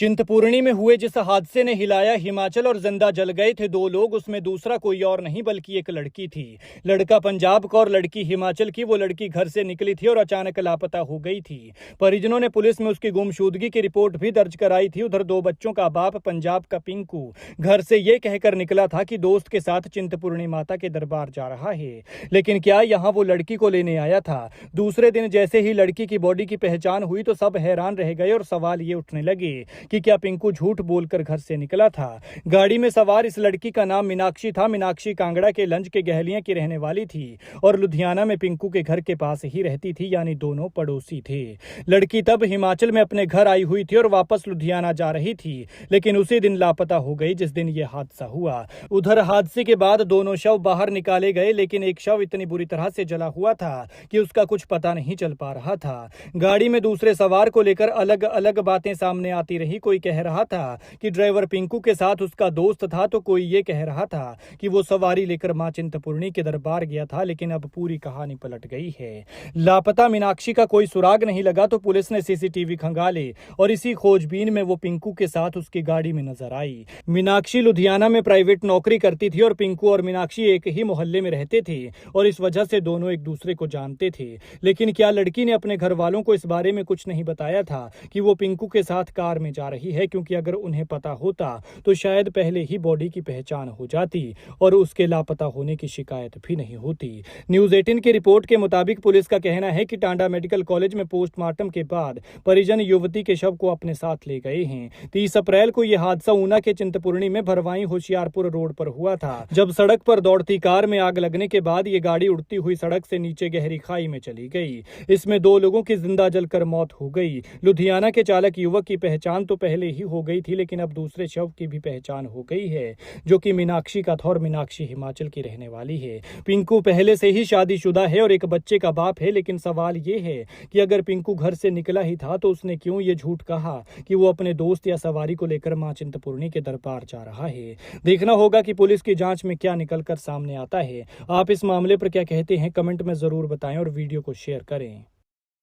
चिंतपूर्णी में हुए जिस हादसे ने हिलाया हिमाचल और जिंदा जल गए थे दो लोग, उसमें दूसरा कोई और नहीं बल्कि एक लड़की थी। लड़का पंजाब का और लड़की हिमाचल की। वो लड़की घर से निकली थी और अचानक लापता हो गई थी। परिजनों ने पुलिस में उसकी गुमशुदगी की रिपोर्ट भी दर्ज कराई थी। उधर दो बच्चों का बाप पंजाब का पिंकू घर से ये कहकर निकला था कि दोस्त के साथ चिंतपूर्णी माता के दरबार जा रहा है, लेकिन क्या यहाँ वो लड़की को लेने आया था? दूसरे दिन जैसे ही लड़की की बॉडी की पहचान हुई तो सब हैरान रह गए और सवाल ये उठने लगे कि क्या पिंकू झूठ बोलकर घर से निकला था। गाड़ी में सवार इस लड़की का नाम मीनाक्षी था। मीनाक्षी कांगड़ा के लंज के गहलियां की रहने वाली थी और लुधियाना में पिंकू के घर के पास ही रहती थी, यानी दोनों पड़ोसी थे। लड़की तब हिमाचल में अपने घर आई हुई थी और वापस लुधियाना जा रही थी, लेकिन उसी दिन लापता हो गई जिस दिन यह हादसा हुआ। उधर हादसे के बाद दोनों शव बाहर निकाले गए, लेकिन एक शव इतनी बुरी तरह से जला हुआ था कि उसका कुछ पता नहीं चल पा रहा था। गाड़ी में दूसरे सवार को लेकर अलग अलग बातें सामने आती रही। कोई कह रहा था कि ड्राइवर पिंकू के साथ उसका दोस्त था, तो कोई ये कह रहा था कि वो सवारी लेकर मां चिंतपूर्णी के दरबार गया था। लेकिन अब पूरी कहानी पलट गई है। लापता मीनाक्षी का कोई सुराग नहीं लगा तो पुलिस ने सीसीटीवी खंगाले और इसी खोजबीन में वो पिंकू के साथ उसकी गाड़ी में नजर आई। मीनाक्षी लुधियाना में प्राइवेट नौकरी करती थी और पिंकू और मीनाक्षी एक ही मोहल्ले में रहते थे और इस वजह से दोनों एक दूसरे को जानते थे। लेकिन क्या लड़की ने अपने घर वालों को इस बारे में कुछ नहीं बताया था कि वो पिंकू के साथ कार में जा रही है? क्योंकि अगर उन्हें पता होता तो शायद पहले ही बॉडी की पहचान हो जाती और उसके लापता होने की शिकायत भी नहीं होती। न्यूज़ 18 की रिपोर्ट के मुताबिक पुलिस का कहना है कि टांडा मेडिकल कॉलेज में पोस्टमार्टम के बाद परिजन युवती के शव को अपने साथ ले गए हैं। 30 अप्रैल को यह हादसा ऊना के चिंतपूर्णी में भरवाई होशियारपुर रोड पर हुआ था, जब सड़क पर दौड़ती कार में आग लगने के बाद ये गाड़ी उड़ती हुई सड़क से नीचे गहरी खाई में चली गई। इसमें दो लोगों की जिंदा जलकर मौत हो गई। लुधियाना के चालक युवक की पहचान तो पहले ही हो गई थी, लेकिन अब दूसरे शव की भी पहचान हो गई है, जो कि मीनाक्षी का था और मीनाक्षी हिमाचल की रहने वाली है। पिंकू पहले से ही शादीशुदा है और एक बच्चे का बाप है, लेकिन सवाल ये है कि अगर पिंकू घर से निकला ही था तो उसने क्यों ये झूठ कहा कि वो अपने दोस्त या सवारी को लेकर मां चिंतपूर्णी के दरबार जा रहा है। देखना होगा कि पुलिस की जांच में क्या निकलकर सामने आता है। आप इस मामले पर क्या कहते हैं, कमेंट में जरूर बताएं और वीडियो को शेयर करें।